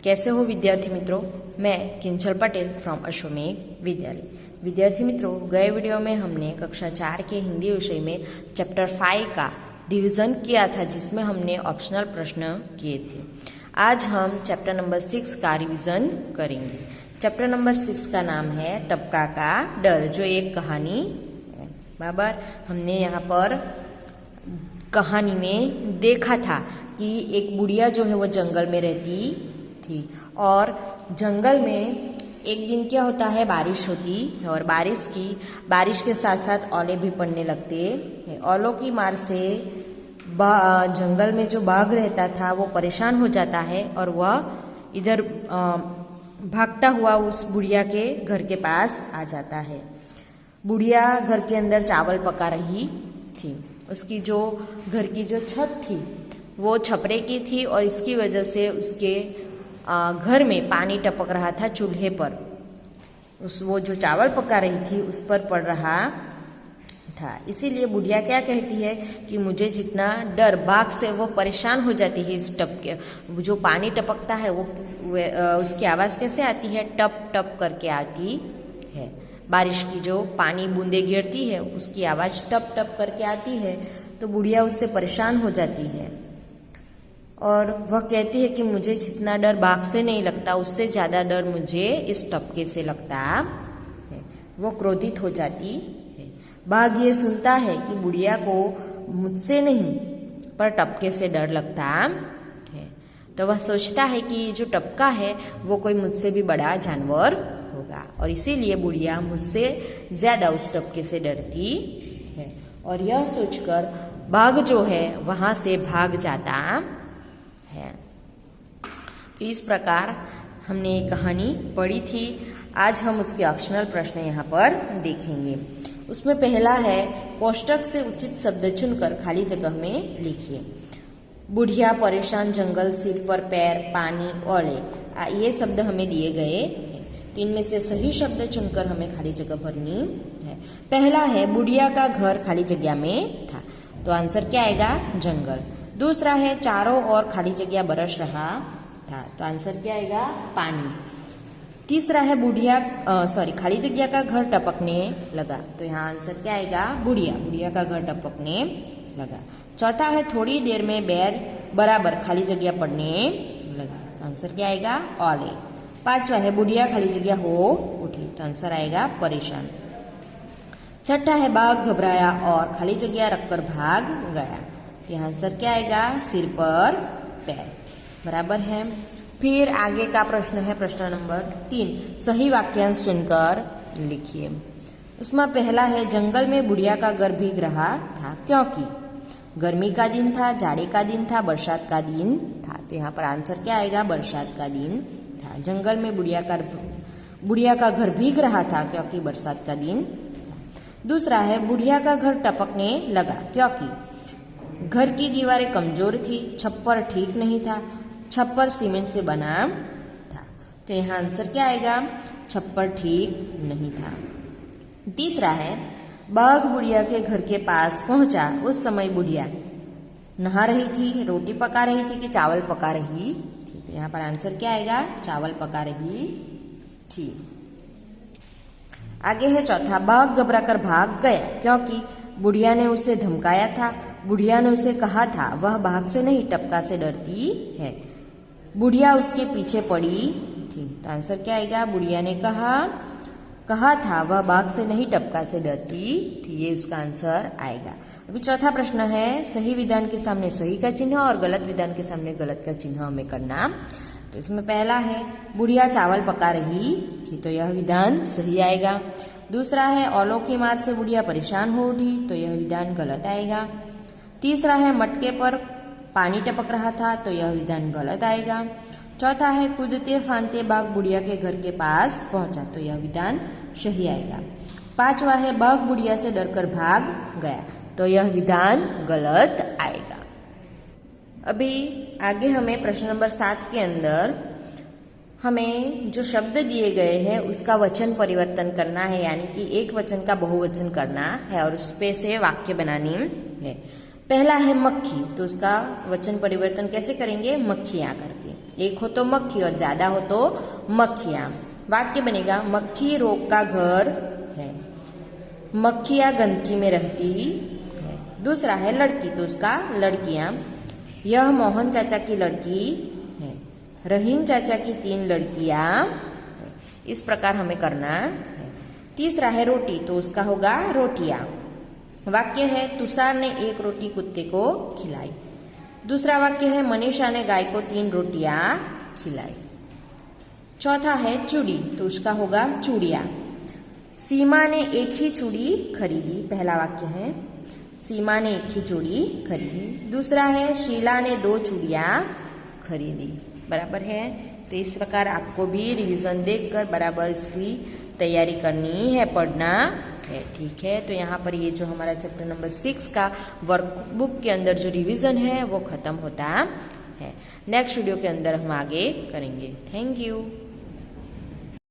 कैसे हो विद्यार्थी मित्रों। मैं किंचल पटेल फ्रॉम अश्वमेघ विद्यालय। विद्यार्थी मित्रों, गए वीडियो में हमने कक्षा 4 के हिंदी विषय में चैप्टर 5 का डिवीजन किया था, जिसमें हमने ऑप्शनल प्रश्न किए थे। आज हम चैप्टर नंबर 6 का रिवीजन करेंगे। चैप्टर नंबर 6 का नाम है टपका का डर, जो एक कहानी है। बराबर, हमने यहाँ पर कहानी में देखा था कि एक बुढ़िया जो है वो जंगल में रहती थी और जंगल में एक दिन क्या होता है, बारिश होती है और बारिश के साथ साथ ओले भी पड़ने लगते हैं। ओलों की मार से जंगल में जो बाघ रहता था वो परेशान हो जाता है और वह इधर भागता हुआ उस बुढ़िया के घर के पास आ जाता है। बुढ़िया घर के अंदर चावल पका रही थी। उसकी जो घर की जो छत थी वो छपरे की थी और इसकी वजह से उसके घर में पानी टपक रहा था चूल्हे पर। वो जो चावल पका रही थी उस पर पड़ रहा था। इसीलिए बुढ़िया क्या कहती है कि मुझे जितना डर बाघ से, वो परेशान हो जाती है इस टपके, जो पानी टपकता है वो उसकी आवाज़ कैसे आती है, टप टप करके आती है। बारिश की जो पानी बूंदे गिरती है उसकी आवाज़ टप टप करके आती है, तो बुढ़िया उससे परेशान हो जाती है और वह कहती है कि मुझे जितना डर बाघ से नहीं लगता, उससे ज़्यादा डर मुझे इस टपके से लगता है। वो क्रोधित हो जाती है। बाघ ये सुनता है कि बुढ़िया को मुझसे नहीं पर टपके से डर लगता है, तो वह सोचता है कि जो टपका है वो कोई मुझसे भी बड़ा जानवर होगा और इसीलिए बुढ़िया मुझसे ज़्यादा उस टपके से डरती है। और यह सोचकर बाघ जो है वहाँ से भाग जाता है। तो इस प्रकार हमने ये कहानी पढ़ी थी। आज हम उसके ऑप्शनल प्रश्न यहाँ पर देखेंगे। उसमें पहला है, कोष्टक से उचित शब्द चुनकर खाली जगह में लिखिए। बुढ़िया, परेशान, जंगल, सिर पर पैर, पानी, ओले, ये शब्द हमें दिए गए हैं। तो इनमें से सही शब्द चुनकर हमें खाली जगह भरनी है। पहला है, बुढ़िया का घर खाली जगह में था, तो आंसर क्या आएगा, जंगल। दूसरा है, चारों ओर खाली जगह बरस रहा था, तो आंसर क्या आएगा, पानी। तीसरा है, खाली जगह का घर टपकने लगा, तो यहाँ आंसर क्या आएगा, बुढ़िया का घर टपकने लगा। चौथा है, थोड़ी देर में बैर बराबर खाली जगह पड़ने लगी, आंसर क्या आएगा, ओले। पांचवा है, बुढ़िया खाली जगह हो उठी, तो आंसर आएगा, परेशान। छठा है, बाघ घबराया और खाली जगह रखकर भाग गया, तो आंसर क्या आएगा, सिर पर पैर। बराबर है। फिर आगे का प्रश्न है प्रश्न नंबर 3, सही वाक्यांश चुनकर लिखिए। उसमें पहला है, जंगल में बुढ़िया का घर भीग रहा था क्योंकि गर्मी का दिन था, जाड़े का दिन था, बरसात का दिन था, तो यहाँ पर आंसर क्या आएगा, बरसात का दिन था। जंगल में बुढ़िया का घर भीग रहा था क्योंकि बरसात का दिन था। दूसरा है, बुढ़िया का घर टपकने लगा क्योंकि घर की दीवारें कमजोर थी, छप्पर ठीक नहीं था, छप्पर सीमेंट से बना था, तो यहाँ आंसर क्या आएगा, छप्पर ठीक नहीं था। तीसरा है, बाघ बुढ़िया के घर के पास पहुंचा, उस समय बुढ़िया नहा रही थी, रोटी पका रही थी कि चावल पका रही थी, तो यहाँ पर आंसर क्या आएगा, चावल पका रही थी। आगे है चौथा, बाघ घबराकर भाग गया क्योंकि बुढ़िया ने उसे धमकाया था, बुढ़िया ने उसे कहा था वह बाघ से नहीं टपका से डरती है, बुढ़िया उसके पीछे पड़ी थी, तो आंसर क्या आएगा, बुढ़िया ने कहा था वह बाघ से नहीं टपका से डरती थी, ये उसका आंसर आएगा। अभी चौथा प्रश्न है, सही विधान के सामने सही का चिन्ह और गलत विधान के सामने गलत का चिन्ह हमें करना। तो इसमें पहला है, बुढ़िया चावल पका रही थी, तो यह विधान सही आएगा। दूसरा है, ओलों की मार से बुढ़िया परेशान हो उठी, तो यह विधान गलत आएगा। तीसरा है, मटके पर पानी टपक रहा था, तो यह विधान गलत आएगा। चौथा है, कूदते फांदते बाघ बुढ़िया के घर के पास पहुंचा, तो यह विधान सही आएगा। पांचवा है, बाघ बुढ़िया से डरकर भाग गया, तो यह विधान गलत आएगा। अभी आगे हमें प्रश्न नंबर 7 के अंदर हमें जो शब्द दिए गए हैं उसका वचन परिवर्तन करना है, यानी कि एक वचन का बहुवचन करना है और उस पे से वाक्य बनानी है। पहला है मक्खी, तो उसका वचन परिवर्तन कैसे करेंगे, मक्खियां करके। एक हो तो मक्खी और ज्यादा हो तो मक्खियां। वाक्य बनेगा मक्खी रोग का घर है, मक्खियां गंदगी में रहती है। दूसरा है लड़की, तो उसका लड़कियां। यह मोहन चाचा की लड़की है, रहीम चाचा की 3 लड़कियां। इस प्रकार हमें करना है। तीसरा है रोटी, तो उसका होगा रोटियां। वाक्य है तुषार ने 1 रोटी कुत्ते को खिलाई। दूसरा वाक्य है मनीषा ने गाय को 3 रोटियां खिलाई। चौथा है चूड़ी, तो उसका होगा चूड़ियां। सीमा ने 1 ही चूड़ी खरीदी। पहला वाक्य है सीमा ने 1 ही चूड़ी खरीदी। दूसरा है शीला ने 2 चूड़ियां खरीदी। बराबर है। तो इस प्रकार आपको भी रिवीजन देखकर बराबर इसकी तैयारी करनी है, पढ़ना है। ठीक है, तो यहाँ पर ये जो हमारा चैप्टर नंबर 6 का वर्कबुक के अंदर जो रिवीजन है वो खत्म होता है। नेक्स्ट वीडियो के अंदर हम आगे करेंगे। Thank you.